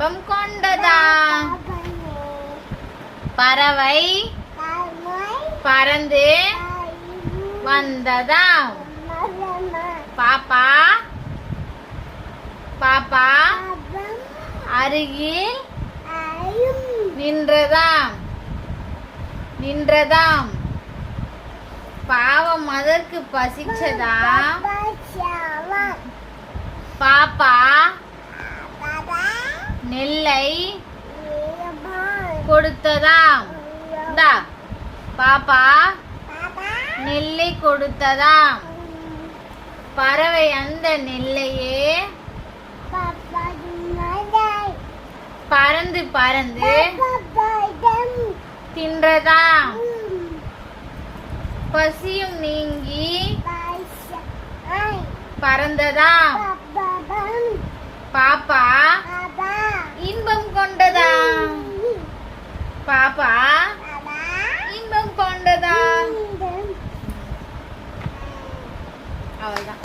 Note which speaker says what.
Speaker 1: இன்பம் கொண்டதாம். பறவை பறந்து வந்ததாம். பாப்பா பாப்பா அருகில் நின்றதாம். பாவம் அதற்கு பசிச்சதாம். பாப்பா நெல்லை கொடுத்ததாம். பாப்பா நெல்லை கொடுத்ததாம். பறவை அந்த நெல்லையே பறந்து பறந்து தின்றதாம். பசியும் நீங்கி பறந்ததாம். பாப்பா இன்பம் கொண்டதாம். பாப்பா இன்பம் கொண்டதாம். அவ்வளவுதான்.